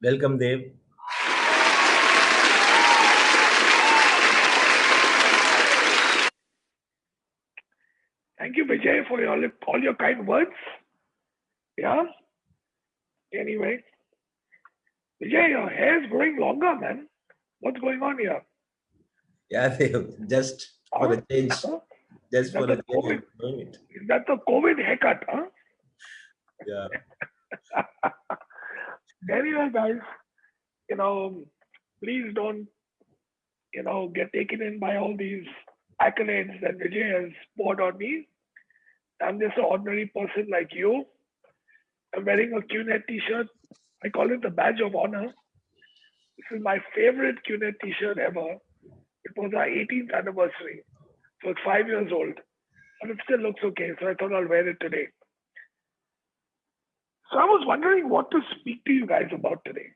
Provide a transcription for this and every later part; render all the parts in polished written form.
Welcome, Dev. Thank you, Vijay, for all your kind words. Yeah. Anyway, Vijay, your hair is growing longer, man. What's going on here? Yeah, Dev. Just for Huh? a change. Huh? Is Just that for a the change, COVID? I'm doing it. Is that the COVID haircut? Huh? Yeah. Anyway, guys, you know, please don't get taken in by all these accolades that Vijay has poured on me. I'm just an ordinary person like you. I'm wearing a Qnet t-shirt. I call it the badge of honor. This is my favorite Qnet t-shirt ever. It was our 18th anniversary. So it's 5 years old. But it still looks okay. So I thought I'll wear it today. So I was wondering what to speak to you guys about today.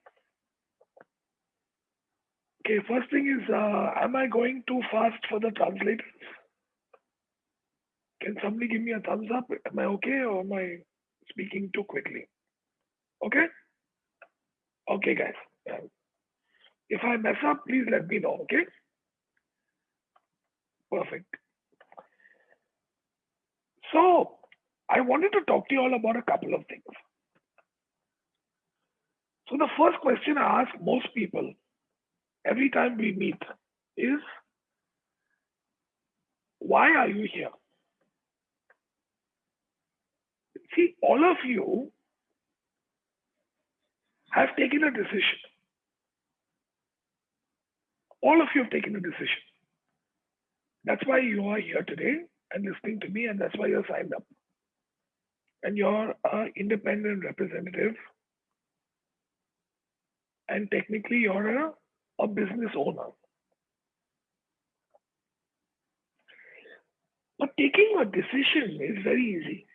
Okay, first thing is, am I going too fast for the translators? Can somebody give me a thumbs up? Am I okay or am I speaking too quickly? Okay? Okay, guys. If I mess up, please let me know. Okay? Perfect. So I wanted to talk to you all about a couple of things. So the first question I ask most people every time we meet is, why are you here? See, all of you have taken a decision. All of you have taken a decision. That's why you are here today and listening to me, and that's why you're signed up. And you're an independent representative, and technically you're a business owner. But taking a decision is very easy.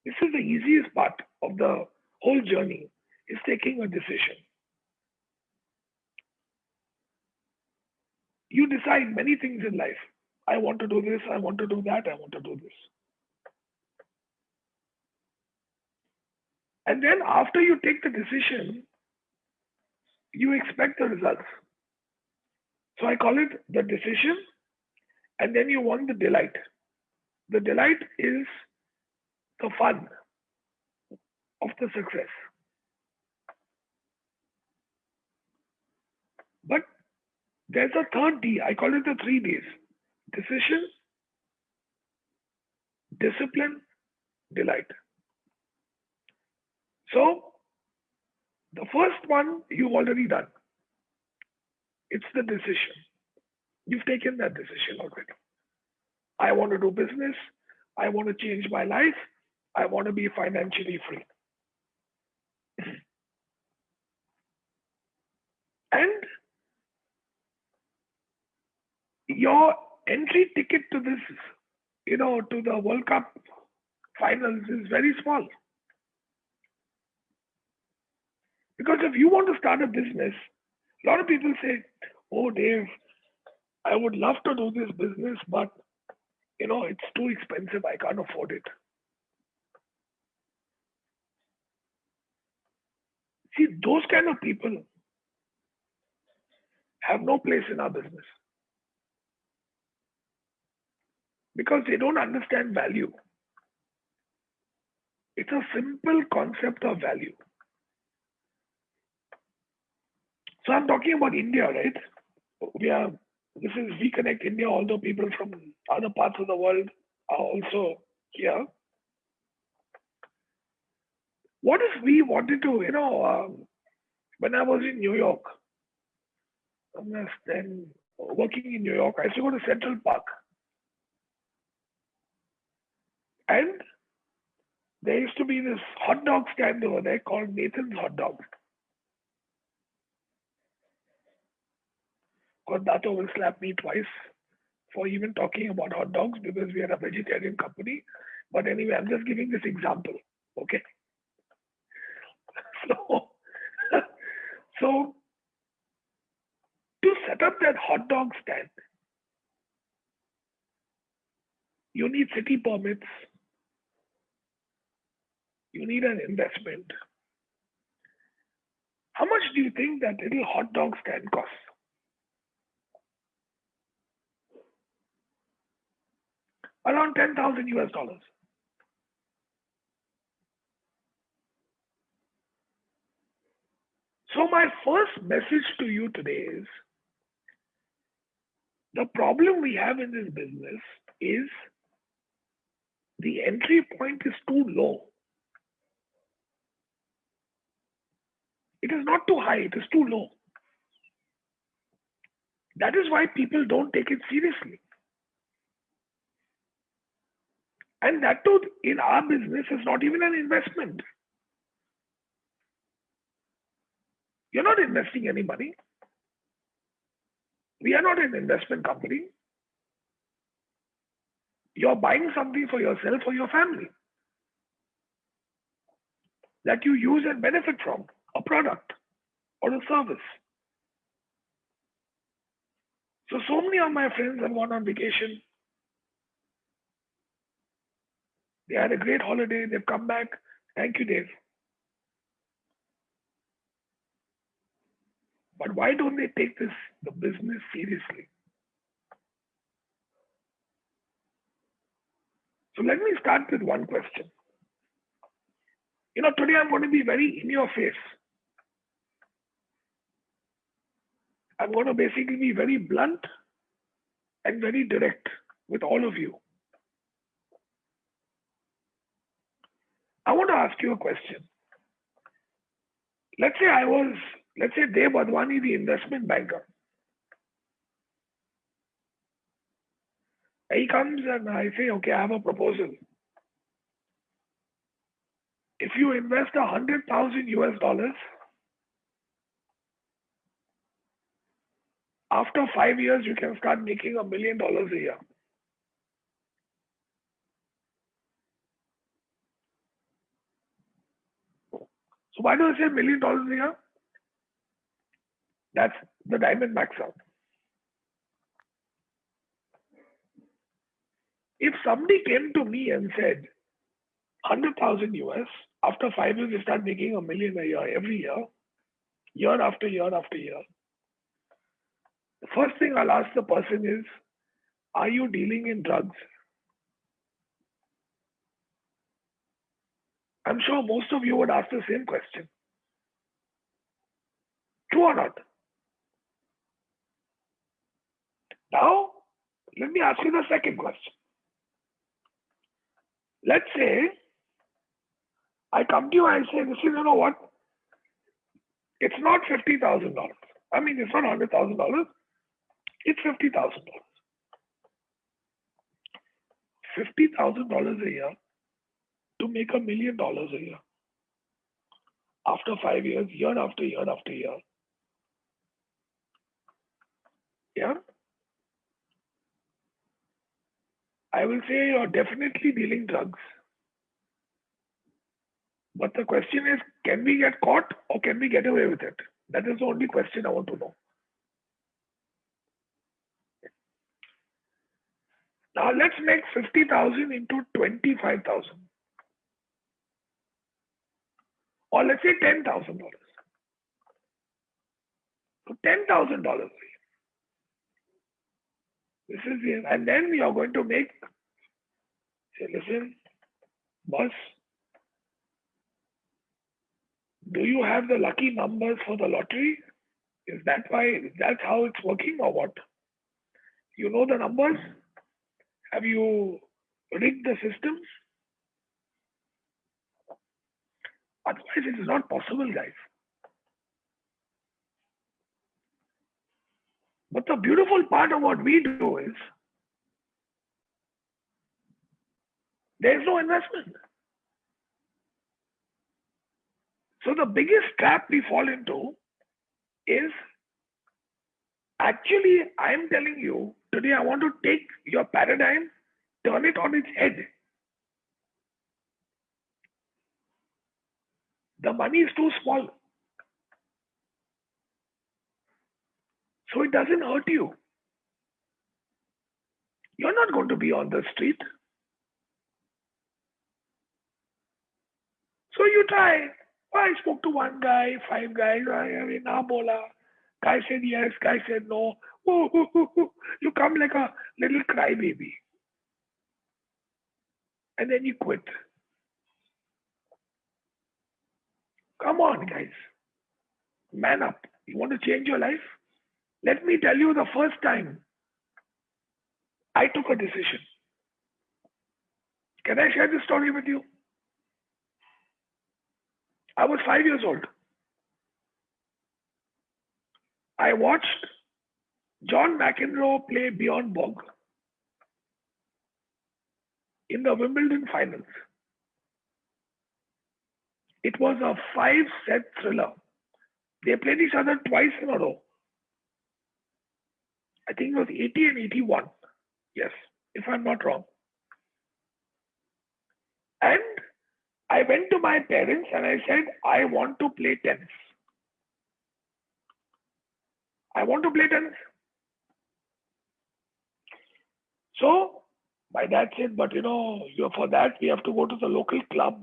This is the easiest part of the whole journey, is taking a decision. You decide many things in life. I want to do this, I want to do that, I want to do this. And then after you take the decision, you expect the results. So I call it the decision, and then you want the delight. The delight is the fun of the success. But there's a third D. I call it the 3 Ds: decision, discipline, delight. So the first one you've already done. It's the decision. You've taken that decision already. I want to do business. I want to change my life. I want to be financially free. And your entry ticket to this, to the World Cup finals is very small. Because if you want to start a business, a lot of people say, "Oh, Dave, I would love to do this business, but it's too expensive. I can't afford it." See, those kind of people have no place in our business because they don't understand value. It's a simple concept of value. So I'm talking about India, right? We are. This is We Connect India, although people from other parts of the world are also here. What if we wanted to, when I was in New York, and working in New York, I used to go to Central Park, and there used to be this hot dog stand over there called Nathan's Hot Dog. God, Dato will slap me twice for even talking about hot dogs because we are a vegetarian company. But anyway, I'm just giving this example. Okay. So, so to set up that hot dog stand, you need city permits, you need an investment, How much do you think that little hot dog stand costs? Around 10,000 US dollars. So my first message to you today is the problem we have in this business is the entry point is too low. It is not too high, it is too low. That is why people don't take it seriously. And that too, in our business, is not even an investment. You're not investing any money. We are not an investment company. You're buying something for yourself or your family that you use and benefit from, a product or a service. So many of my friends have gone on vacation. They had a great holiday. They've come back. Thank you, Dave. But why don't they take the business seriously? So let me start with one question. Today I'm going to be very in your face. I'm going to basically be very blunt and very direct with all of you. I want to ask you a question. Let's say Dave WADHWANI, the investment banker. He comes and I say, okay, I have a proposal. If you invest 100,000 US dollars, after 5 years, you can start making $1 million a year. So why do I say $1 million a year? That's the diamond max out. If somebody came to me and said, 100,000 US, after 5 years, you start making $1 million a year, every year after year after year. The first thing I'll ask the person is, are you dealing in drugs? I'm sure most of you would ask the same question. True or not? Now, let me ask you the second question. Let's say I come to you and I say, this is, you know what? It's not $50,000. I mean, it's not $100,000. It's $50,000. $50,000 a year to make $1 million a year. After 5 years, year after year after year. Yeah? I will say you're definitely dealing drugs. But the question is, can we get caught or can we get away with it? That is the only question I want to know. Now let's make 50,000 into 25,000. Or let's say $10,000. So $10,000. This is the, and then we are going to make, say, listen, boss, do you have the lucky numbers for the lottery? Is that why, that's how it's working or what? You know the numbers? Have you rigged the system? Otherwise, it is not possible, guys. But the beautiful part of what we do is, there's no investment. So the biggest trap we fall into is, actually, I'm telling you, today I want to take your paradigm, turn it on its head. The money is too small. So it doesn't hurt you. You're not going to be on the street. So you try, I spoke to one guy, five guys. Na bola. Guy said yes. Guy said no. Ooh, ooh, ooh, ooh. You come like a little crybaby, and then you quit. Come on, guys, man up. You want to change your life? Let me tell you the first time I took a decision. Can I share this story with you? I was 5 years old. I watched John McEnroe play Bjorn Borg in the Wimbledon finals. It was a 5-set thriller. They played each other twice in a row. I think it was 80 and 81. Yes, if I'm not wrong. And I went to my parents and I said, I want to play tennis. I want to play tennis. So my dad said, but for that we have to go to the local club,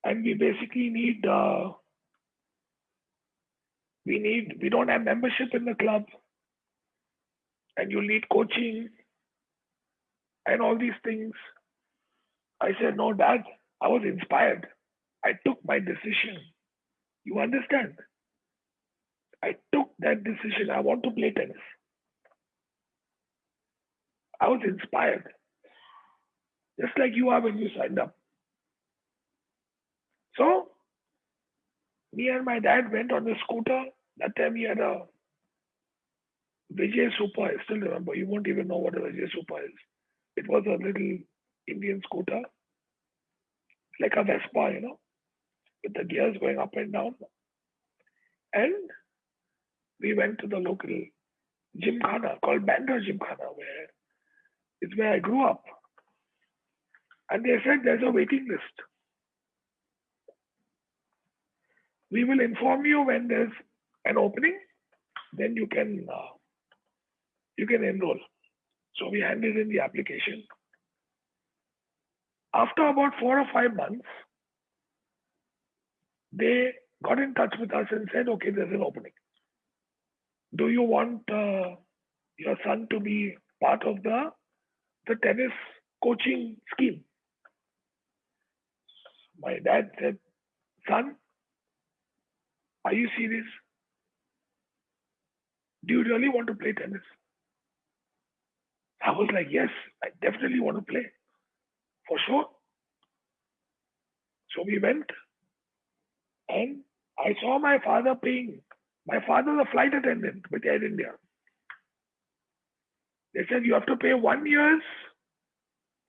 and we basically we don't have membership in the club, and you need coaching and all these things. I said, no, Dad, I was inspired. I took my decision. You understand? I took that decision. I want to play tennis. I was inspired, just like you are when you signed up. So me and my dad went on the scooter. That time he had a Vijay Super. I still remember. You won't even know what a Vijay Super is. It was a little Indian scooter, like a Vespa, with the gears going up and down. And we went to the local gymkhana called Bandra Gymkhana, where it's where I grew up. And they said there's a waiting list. We will inform you when there's an opening. Then you can enroll. So we handed in the application. After about 4 or 5 months, they got in touch with us and said, okay, there's an opening. Do you want your son to be part of the tennis coaching scheme? My dad said, son, are you serious? Do you really want to play tennis? I was like, yes, I definitely want to play. For sure. So we went, and I saw my father paying. My father's a flight attendant with Air India. They said you have to pay 1 year's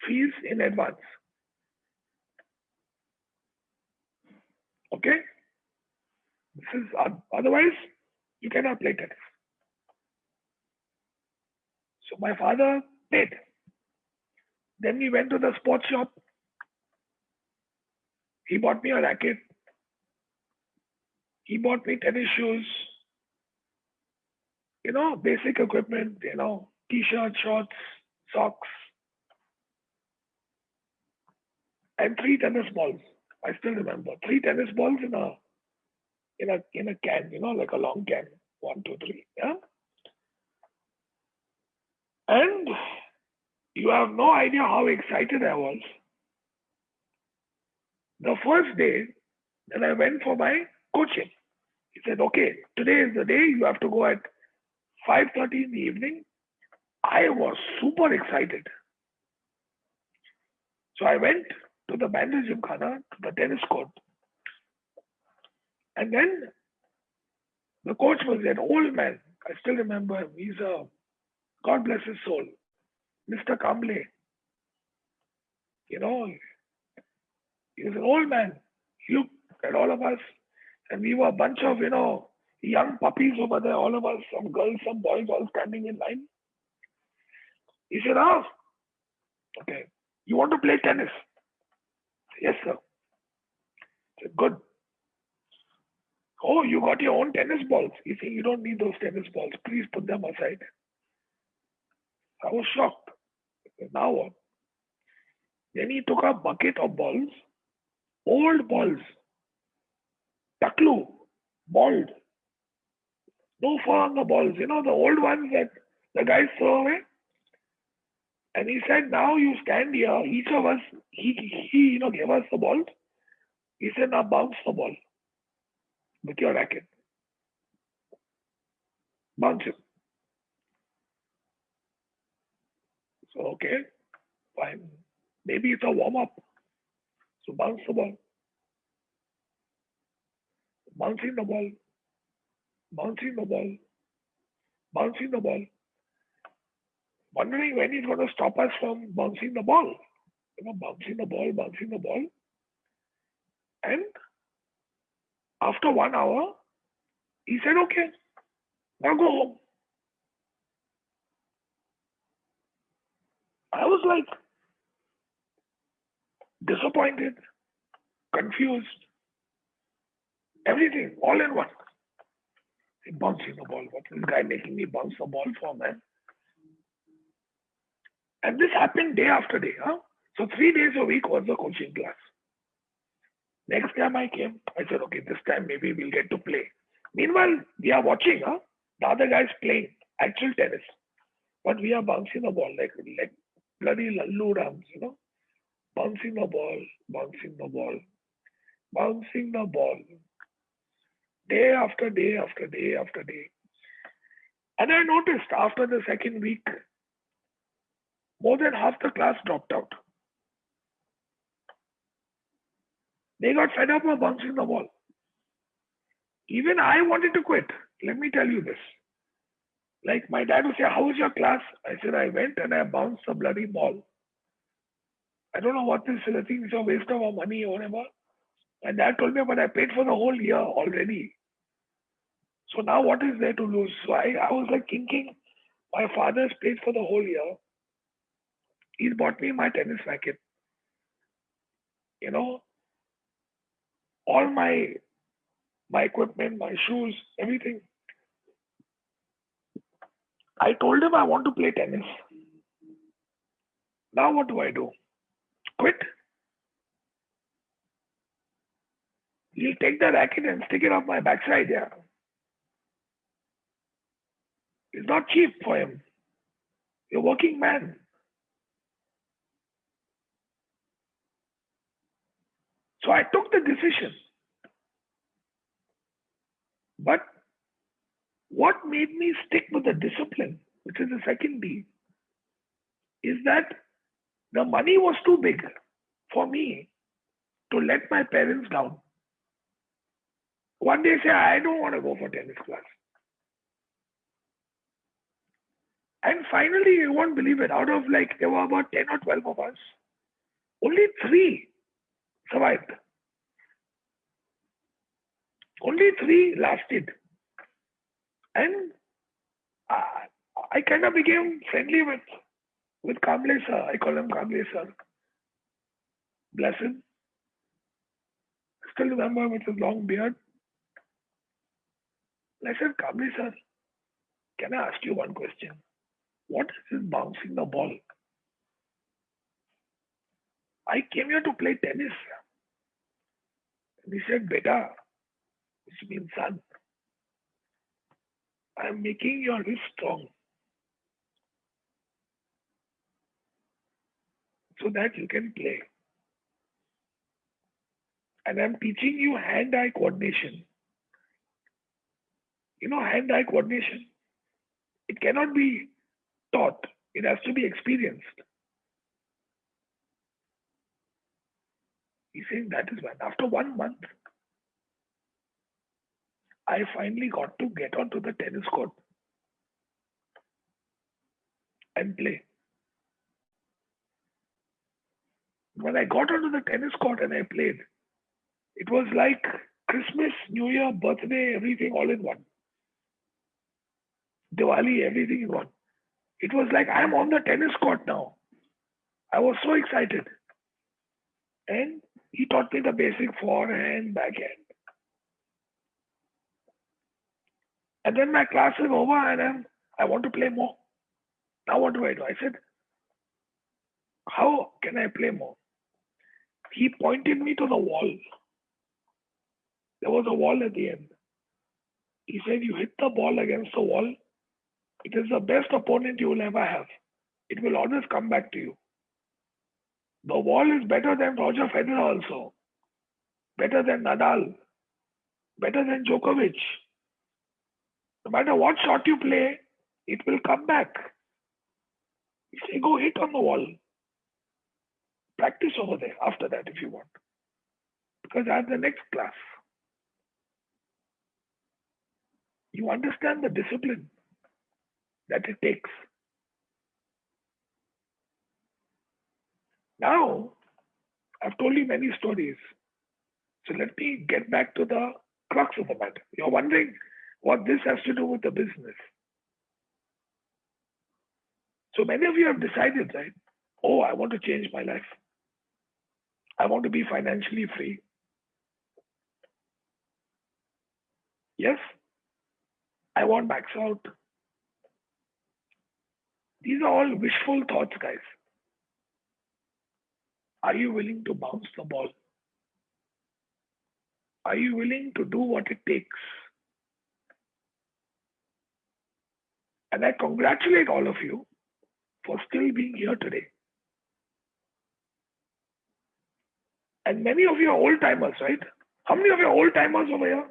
fees in advance. Okay? This is otherwise you cannot play tennis. So my father paid. Then we went to the sports shop. He bought me a racket. He bought me tennis shoes. Basic equipment, t-shirt, shorts, socks, and 3 tennis balls. I still remember 3 tennis balls in a can, like a long can. 1, 2, 3. Yeah. And you have no idea how excited I was. The first day that I went for my coaching, he said, okay, today is the day. You have to go at 5:30 in the evening. I was super excited. So I went to the Bandra Gymkhana, to the tennis court. And then the coach was an old man. I still remember him. He's God bless his soul, Mr. Kamble. He was an old man. He looked at all of us, and we were a bunch of, young puppies over there, all of us, some girls, some boys, all standing in line. He said, okay, you want to play tennis? Yes, sir. I said, good. Oh, you got your own tennis balls. He said, you don't need those tennis balls. Please put them aside. I was shocked. I said, now what? Then he took a bucket of balls, old balls, Taklu, bald, no fur on the balls. You know, the old ones that the guys throw away. And he said, now you stand here, each of us, he gave us the ball. He said, now bounce the ball with your racket. Bounce it. So, okay, fine. Maybe it's a warm up. So bounce the ball. Bouncing the ball. Bouncing the ball. Bouncing the ball. Wondering when he's going to stop us from bouncing the ball. You know, bouncing the ball, bouncing the ball. And after 1 hour, he said, okay, now go home. I was like disappointed, confused, everything, all in one. Bouncing the ball. What is this guy making me bounce the ball for, man? And this happened day after day. Huh? So 3 days a week was the coaching class. Next time I came, I said, okay, this time maybe we'll get to play. Meanwhile, we are watching, huh? The other guys playing actual tennis. But we are bouncing the ball like bloody lallu rams, you know? Bouncing the ball, bouncing the ball, bouncing the ball. Day after day after day after day. And I noticed after the second week, more than half the class dropped out. They got fed up of bouncing the ball. Even I wanted to quit. Let me tell you this. Like my dad would say, how was your class? I said, I went and I bounced the bloody ball. I don't know what this is. I think it's a waste of our money or whatever. And dad told me, but I paid for the whole year already. So now what is there to lose? So I was like thinking, my father's paid for the whole year. He's bought me my tennis racket. You know, all my equipment, my shoes, everything. I told him I want to play tennis. Now what do I do? Quit? He'll take the racket and stick it up my backside, yeah. It's not cheap for him. You're a working man. So I took the decision. But what made me stick with the discipline, which is the second D, is that the money was too big for me to let my parents down. One day say, I don't want to go for tennis class. And finally, you won't believe it, out of like, there were about 10 or 12 of us, only 3 survived. Only 3 lasted. And I kind of became friendly with Kamble sir. I call him Kamble sir. Bless him. Still remember with his long beard. I said, Kamble sir, can I ask you one question? What is this bouncing the ball? I came here to play tennis. And he said, Beta, which means son, I'm making your wrist strong so that you can play. And I'm teaching you hand-eye coordination. You know, hand-eye coordination, it cannot be taught. It has to be experienced. He's saying that is when. After 1 month, I finally got to get onto the tennis court and play. When I got onto the tennis court and I played, it was like Christmas, New Year, birthday, everything all in one. Diwali, everything in one. It was like I'm on the tennis court now. I was so excited. And he taught me the basic forehand, backhand. And then my class is over and I want to play more. Now what do? I said, how can I play more? He pointed me to the wall. There was a wall at the end. He said, you hit the ball against the wall, it is the best opponent you will ever have. It will always come back to you. The wall is better than Roger Federer also, better than Nadal, better than Djokovic. No matter what shot you play, it will come back. You say, go hit on the wall. Practice over there after that if you want. Because I have the next class. You understand the discipline that it takes. Now, I've told you many stories. So let me get back to the crux of the matter. You're wondering what this has to do with the business. So many of you have decided, right? Oh, I want to change my life. I want to be financially free. Yes, I want max out. These are all wishful thoughts, guys. Are you willing to bounce the ball? Are you willing to do what it takes? And I congratulate all of you for still being here today. And many of you are old timers, right? How many of you are old timers over here?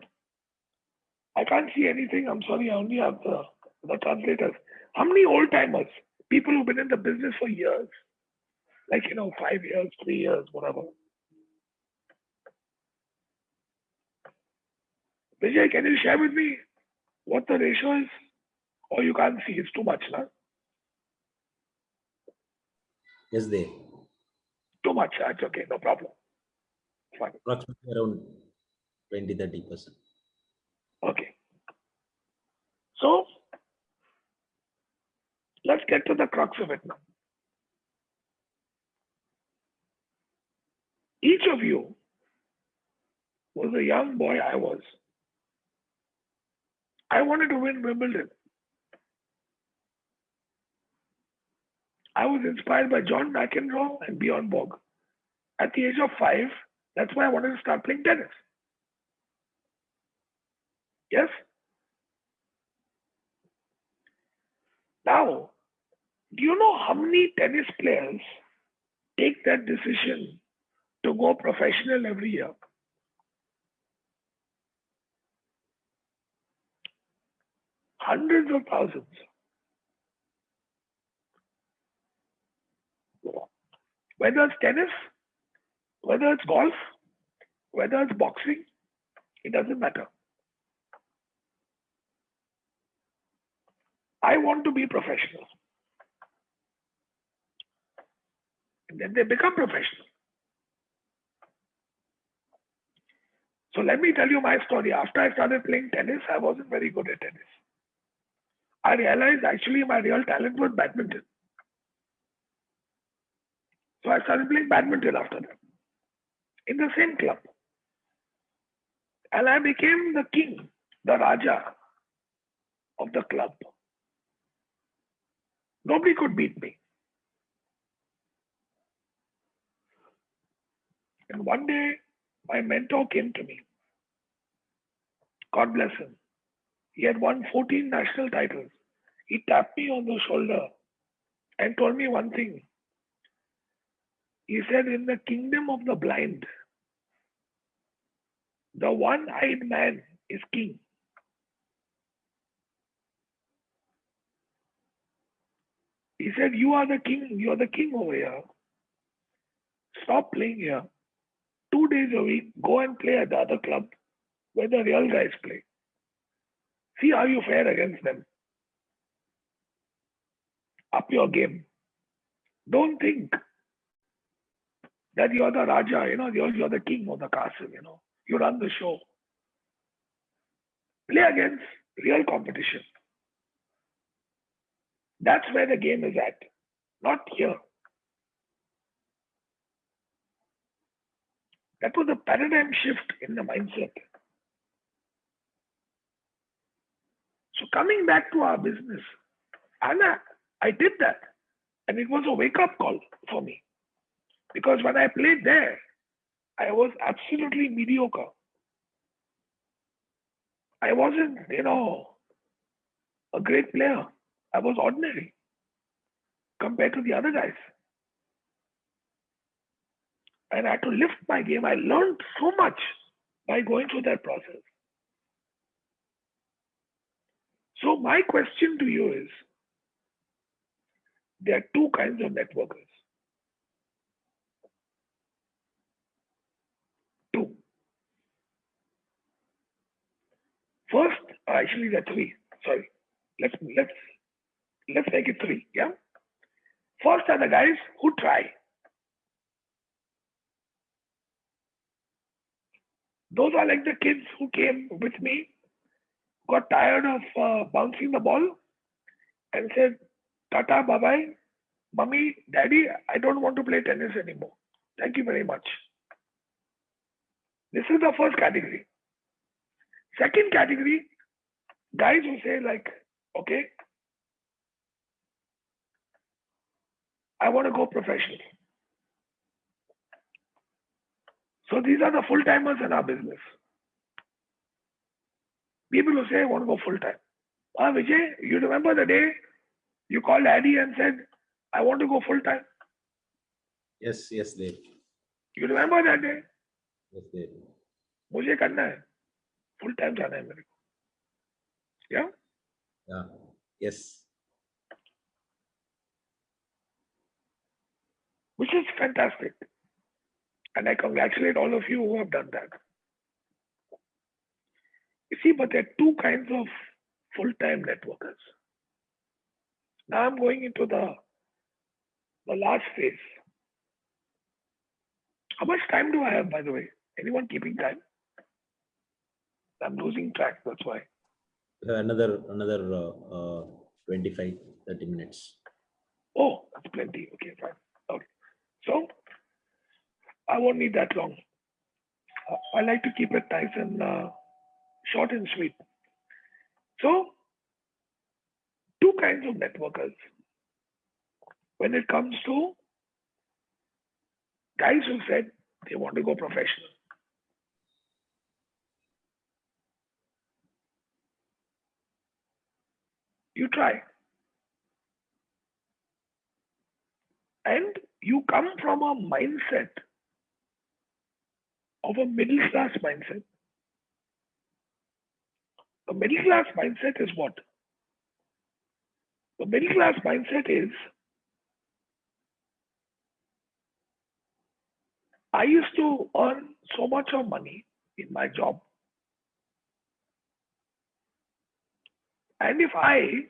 I can't see anything. I'm sorry, I only have the translators. How many old timers? People who've been in the business for years. Like, 5 years, 3 years, whatever. Vijay, can you share with me what the ratio is? Or you can't see, it's too much, na? Yes, they Too much, that's okay, no problem. Fine. approximately around 20-30%. Okay. So, let's get to the crux of it now. Each of you was a young boy I was. I wanted to win Wimbledon. I was inspired by John McEnroe and Bjorn Borg. At the age of 5, that's why I wanted to start playing tennis. Yes? Now, do you know how many tennis players take that decision to go professional every year? Hundreds of thousands. Whether it's tennis, whether it's golf, whether it's boxing, it doesn't matter. I want to be professional. And then they become professional. So let me tell you my story. After I started playing tennis, I wasn't very good at tennis. I realized actually my real talent was badminton. So I started playing badminton after that in the same club. And I became the king, the Raja of the club. Nobody could beat me. And one day, my mentor came to me. God bless him. He had won 14 national titles. He tapped me on the shoulder and told me one thing. He said, in the kingdom of the blind, the one-eyed man is king. He said, you are the king. You are the king over here. Stop playing here. 2 days a week, go and play at the other club where the real guys play. See how you fare against them. Up your game. Don't think that you're the Raja, you're the king of the castle, You run the show. Play against real competition. That's where the game is at, not here. That was a paradigm shift in the mindset. So coming back to our business, Anna, I did that. And it was a wake-up call for me. Because when I played there, I was absolutely mediocre. I wasn't, a great player. I was ordinary compared to the other guys. And I had to lift my game. I learned so much by going through that process. So my question to you is, there are two kinds of networkers. Two. First, actually there are three. Sorry. Let's make it three. Yeah. First are the guys who try. Those are like the kids who came with me, got tired of bouncing the ball, and said, "Tata, bye bye, mommy, daddy, I don't want to play tennis anymore. Thank you very much." This is the first category. Second category, guys who say like, "Okay, I want to go professional." So these are the full timers in our business. People who say, "I want to go full time." Vijay, you remember the day you called Daddy and said, "I want to go full time"? Yes, Dev. You remember that day? Yes, Dev. मुझे करना है, full time जाना है मेरे को. Yeah? Yeah. Yes. Which is fantastic. And I congratulate all of you who have done that. You see, but there are two kinds of full-time networkers. Now I'm going into the last phase. How much time do I have, by the way? Anyone keeping time? I'm losing track, that's why. Another 25, 30 minutes. Oh, that's plenty. Okay, fine. Okay. So, I won't need that long. I like to keep it nice and short and sweet. So, two kinds of networkers. When it comes to guys who said they want to go professional. You try. And you come from a mindset of a middle class mindset. The middle class mindset is what? The middle class mindset is, I used to earn so much of money in my job. And if I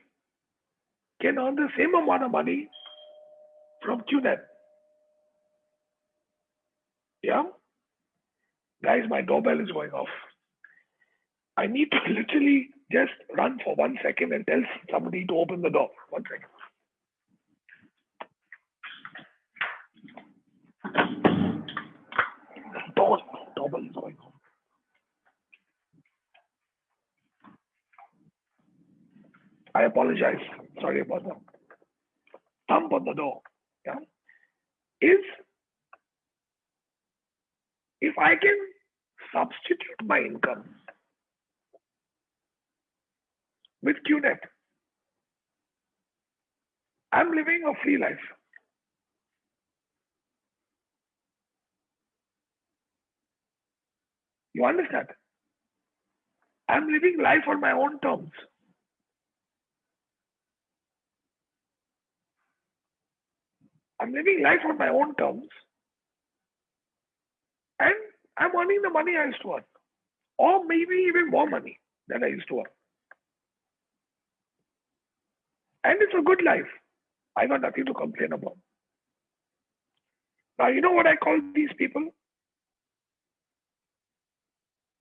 can earn the same amount of money from Qnet, yeah? Guys, my doorbell is going off. I need to literally just run for 1 second and tell somebody to open the door. 1 second. Doorbell is going off. I apologize. Sorry about that. Thump on the door. Yeah? Is if I can substitute my income with Qnet, I'm living a free life. You understand? I'm living life on my own terms. I'm living life on my own terms. And I'm earning the money I used to earn. Or maybe even more money than I used to earn. And it's a good life. I got nothing to complain about. Now, you know what I call these people?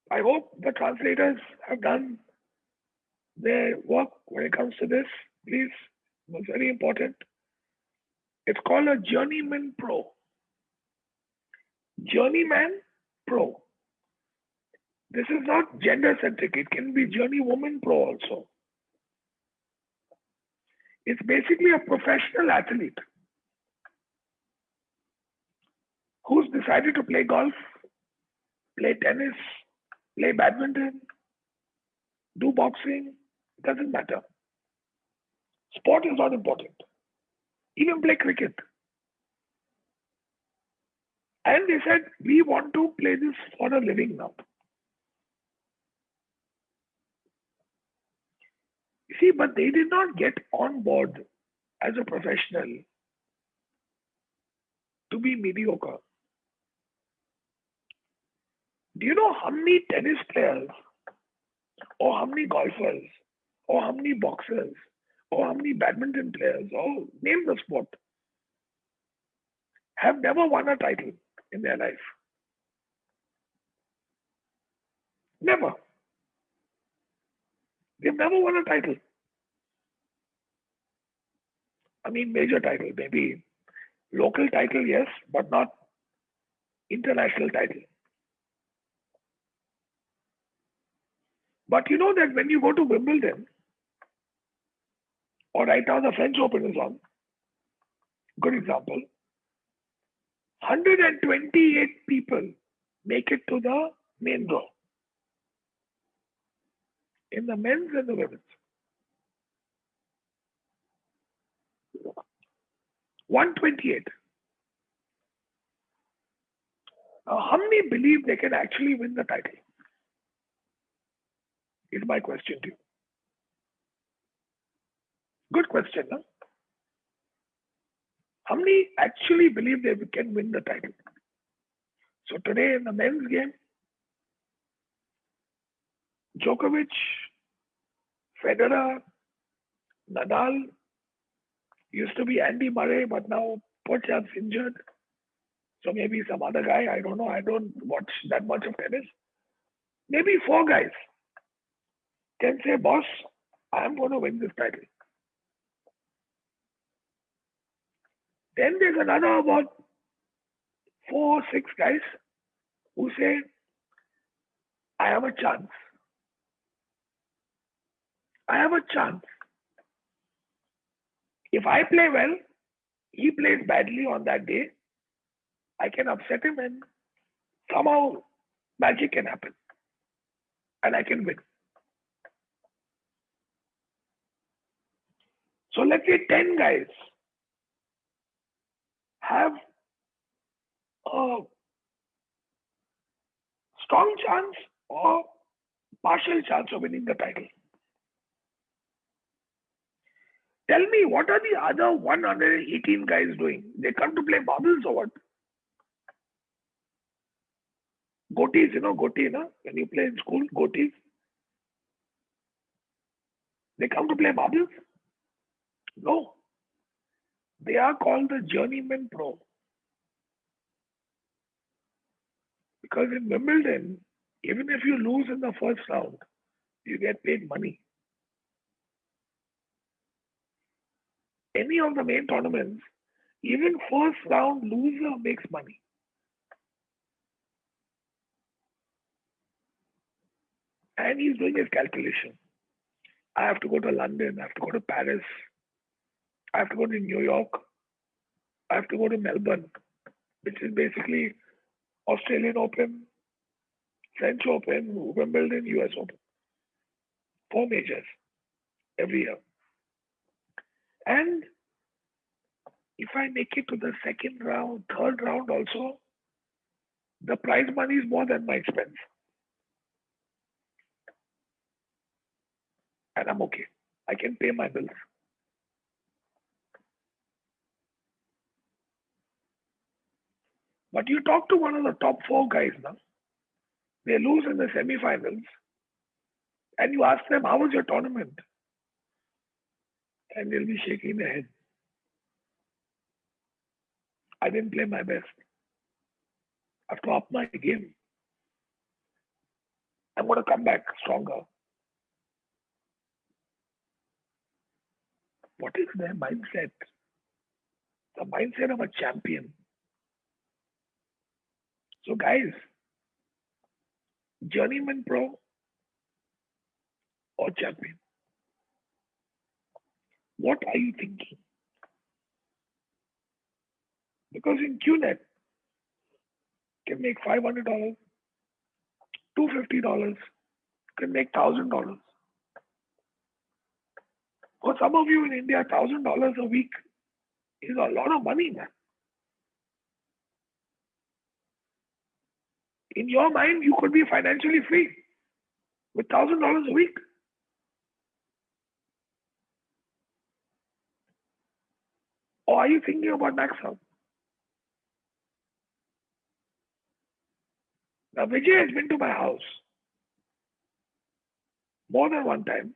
I hope the translators have done their work when it comes to this. Please, it's very important. It's called a journeyman pro. Journeyman pro. This is not gender centric. It can be journeywoman pro also. It's basically a professional athlete who's decided to play golf, play tennis, play badminton, do boxing, doesn't matter. Sport is not important. Even play cricket. And they said, we want to play this for a living now. You see, but they did not get on board as a professional to be mediocre. Do you know how many tennis players, or how many golfers, or how many boxers, or how many badminton players, or name the sport, have never won a title in their life? Never. They've never won a title. I mean, major title, maybe local title, yes, but not international title. But you know that when you go to Wimbledon, or right now the French Open is on, good example, 128 people make it to the main draw in the men's and the women's. 128. Now, how many believe they can actually win the title? Is my question to you. Good question, huh? How many actually believe they can win the title? So today in the men's game, Djokovic, Federer, Nadal, used to be Andy Murray, but now perchance injured. So maybe some other guy, I don't know. I don't watch that much of tennis. Maybe 4 guys can say, boss, I'm going to win this title. Then there's another about 4 or 6 guys who say, I have a chance. I have a chance. If I play well, he plays badly on that day, I can upset him and somehow magic can happen and I can win. So let's say 10 guys have a strong chance or partial chance of winning the title. Tell me, what are the other 118 guys doing? They come to play marbles or what? Goatees, you know, goatee, no? When you play in school, goatees. They come to play marbles? No. They are called the journeyman pro. Because in Wimbledon, even if you lose in the first round, you get paid money. Any of the main tournaments, even first round loser makes money. And he's doing his calculation. I have to go to London, I have to go to Paris, I have to go to New York, I have to go to Melbourne, which is basically Australian Open, French Open, Wimbledon, US Open. 4 majors every year. And if I make it to the second round, third round also, the prize money is more than my expense. And I'm okay. I can pay my bills. But you talk to one of the top 4 guys now, they lose in the semi-finals, and you ask them, how was your tournament? And they'll be shaking their head. I didn't play my best. I have to up my game. I'm going to come back stronger. What is their mindset? The mindset of a champion. So guys, journeyman pro or champion? What are you thinking? Because in Qnet, can make $500, $250, can make $1,000. For some of you in India, $1,000 a week is a lot of money, man. In your mind, you could be financially free with $1,000 a week. Or are you thinking about max out? Now, Vijay has been to my house more than one time,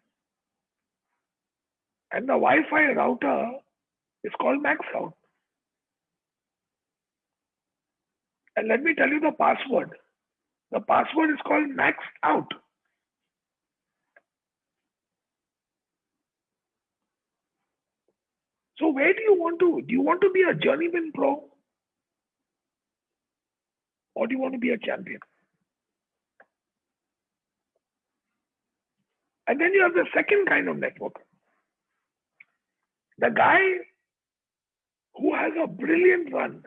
and the Wi-Fi router is called max out. And let me tell you the password. The password is called max out. So where do you want to? Do you want to be a journeyman pro? Or do you want to be a champion? And then you have the second kind of network. The guy who has a brilliant run,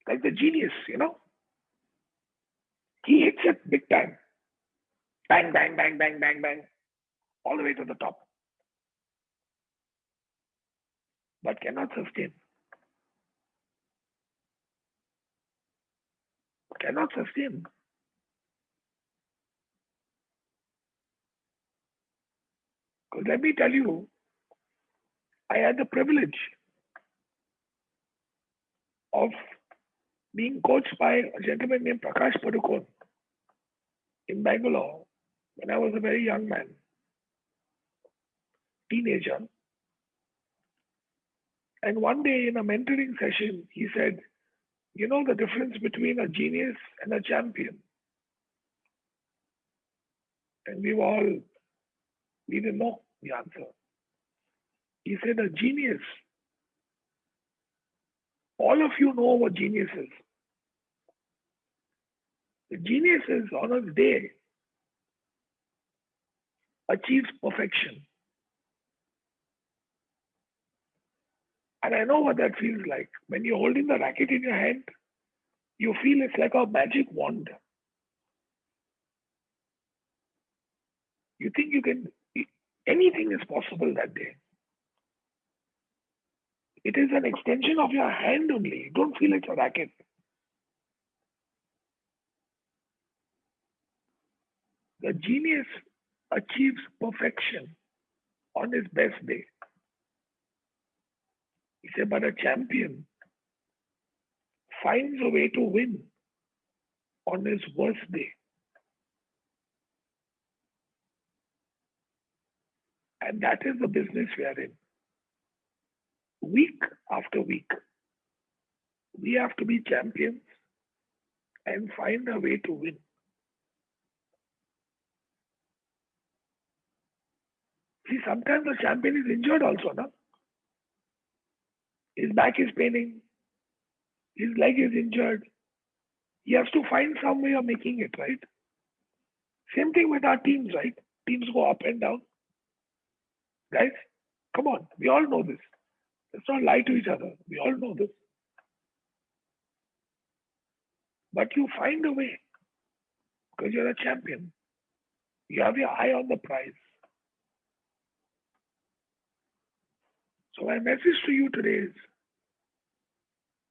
like the genius, he hits it big time. Bang, bang, bang, bang, bang, bang, all the way to the top. But cannot sustain. Cannot sustain. Because let me tell you, I had the privilege of being coached by a gentleman named Prakash Padukone in Bangalore when I was a very young man, teenager. And one day in a mentoring session, he said, you know the difference between a genius and a champion? And we didn't know the answer. He said, a genius, all of you know what genius is. The genius is on a day achieves perfection. And I know what that feels like. When you're holding the racket in your hand, you feel it's like a magic wand. You think anything is possible that day. It is an extension of your hand only. You don't feel it's a racket. The genius achieves perfection on his best day. He said, but a champion finds a way to win on his worst day. And that is the business we are in. Week after week, we have to be champions and find a way to win. See, sometimes the champion is injured also, no? His back is paining, his leg is injured. He has to find some way of making it, right? Same thing with our teams, right? Teams go up and down. Guys, come on, we all know this. Let's not lie to each other. We all know this. But you find a way because you're a champion. You have your eye on the prize. So my message to you today is,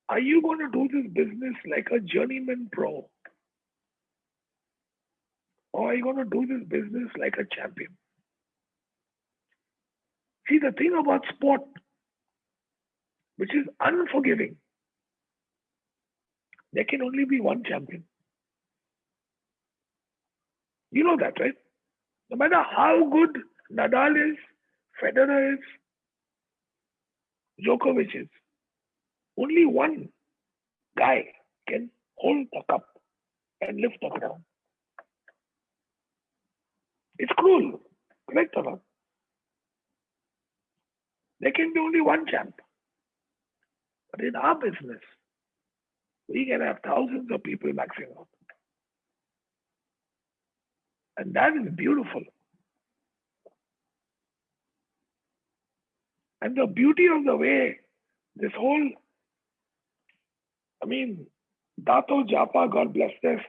are you going to do this business like a journeyman pro? Or are you going to do this business like a champion? See, the thing about sport, which is unforgiving, there can only be one champion. You know that, right? No matter how good Nadal is, Federer is, Djokovic is, only one guy can hold the cup and lift the crown. It's cruel, correct or not? There can be only one champ. But in our business, we can have thousands of people maxing out. And that is beautiful. And the beauty of the way this whole, Dato Japa, God bless them,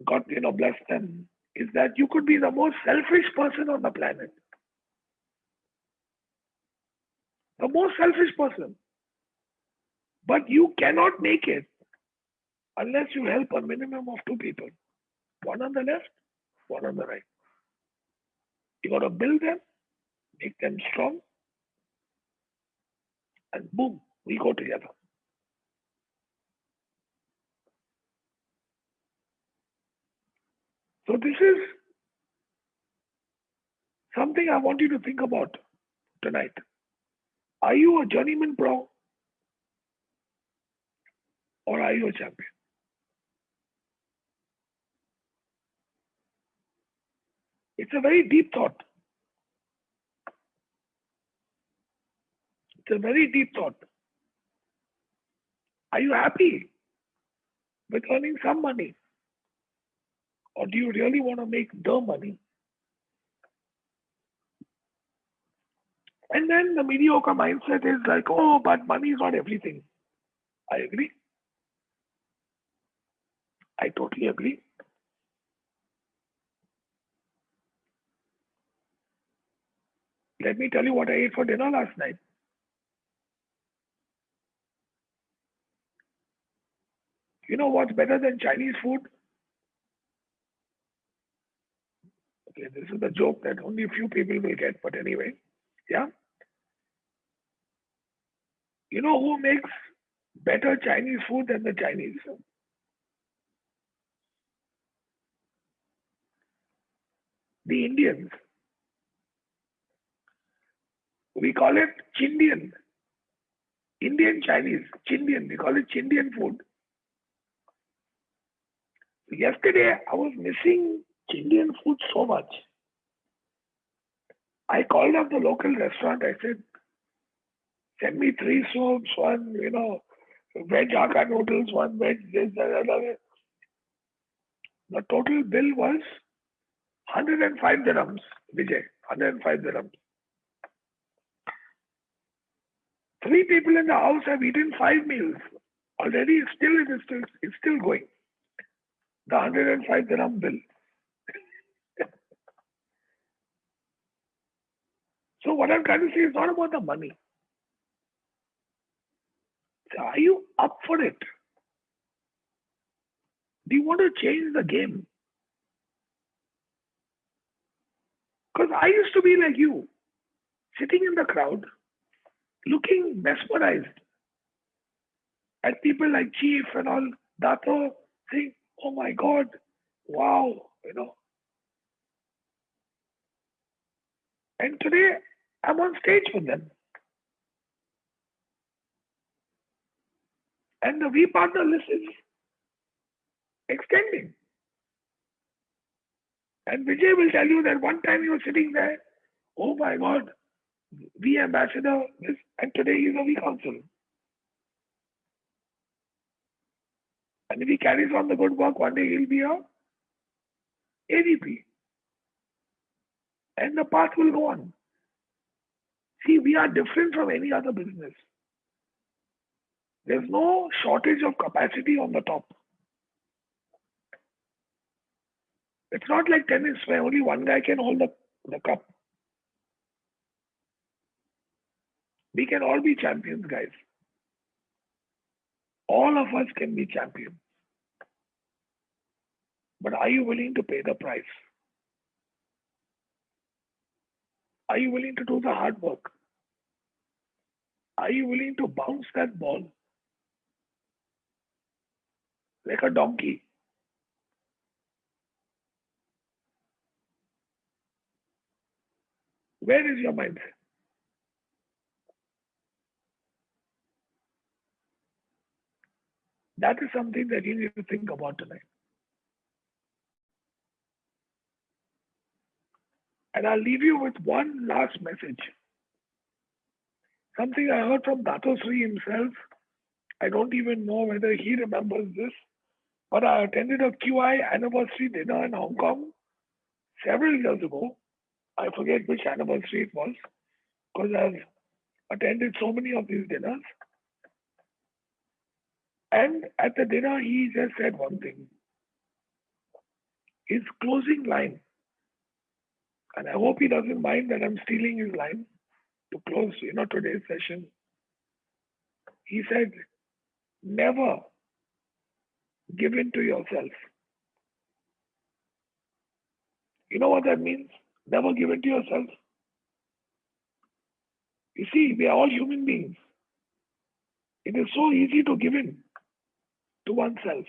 bless them is that you could be the most selfish person on the planet. The most selfish person. But you cannot make it unless you help a minimum of two people. One on the left, one on the right. You got to build them, make them strong, and boom, we go together. So this is something I want you to think about tonight. Are you a journeyman pro or are you a champion? It's a very deep thought. It's a very deep thought. Are you happy with earning some money? Or do you really want to make the money? And then the mediocre mindset is like, oh, but money is not everything. I agree. I totally agree. Let me tell you what I ate for dinner last night. You know what's better than Chinese food? Okay, this is a joke that only a few people will get, but anyway, yeah. You know who makes better Chinese food than the Chinese? The Indians. We call it Chindian. Indian Chinese. Chindian. We call it Chindian food. Yesterday, I was missing Chindian food so much. I called up the local restaurant. I said, send me 3 soups, one, veg hakka noodles, one veg this, that, that. The total bill was 105 dirhams, Vijay. 105 dirhams. 3 people in the house have eaten 5 meals. Already, it's still going. The 105 dirham bill. So what I'm trying to say is not about the money. So are you up for it? Do you want to change the game? Because I used to be like you, sitting in the crowd, looking mesmerized at people like Chief and all, Dato, saying, oh my God, wow, And today, I'm on stage with them. And the V partner list is extending. And Vijay will tell you that one time he was sitting there, oh my God, V ambassador, and today he's a V council. And if he carries on the good work, one day he'll be a AVP. And the path will go on. See, we are different from any other business. There's no shortage of capacity on the top. It's not like tennis where only one guy can hold the cup. We can all be champions, guys. All of us can be champions. But are you willing to pay the price? Are you willing to do the hard work? Are you willing to bounce that ball like a donkey? Where is your mindset? That is something that you need to think about tonight. And I'll leave you with one last message. Something I heard from Dato Sri himself. I don't even know whether he remembers this, but I attended a QI anniversary dinner in Hong Kong several years ago. I forget which anniversary it was because I've attended so many of these dinners. And at the dinner, he just said one thing. his closing line, and I hope he doesn't mind that I'm stealing his line to close, today's session. He said, never give in to yourself. You know what that means? Never give in to yourself. You see, we are all human beings. It is so easy to give in to oneself.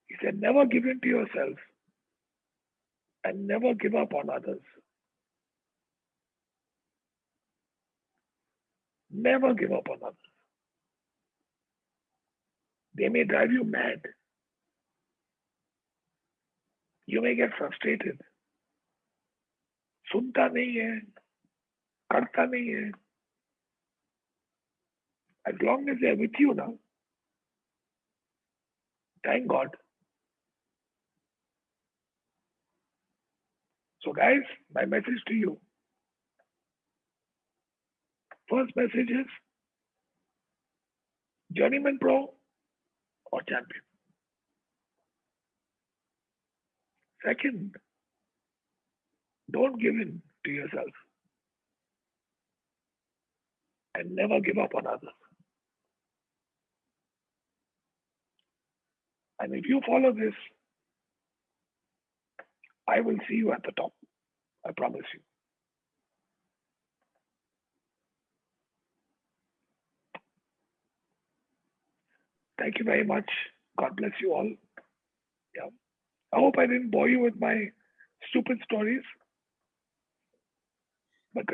He said, never give in to yourself and never give up on others. Never give up on others. They may drive you mad. You may get frustrated. सुनता नहीं है, करता नहीं है. As long as they're with you now, thank God. So guys, my message to you. First message is journeyman pro or champion. Second, don't give in to yourself and never give up on others. And if you follow this, I will see you at the top. I promise you. Thank you very much. God bless you all. Yeah. I hope I didn't bore you with my stupid stories. But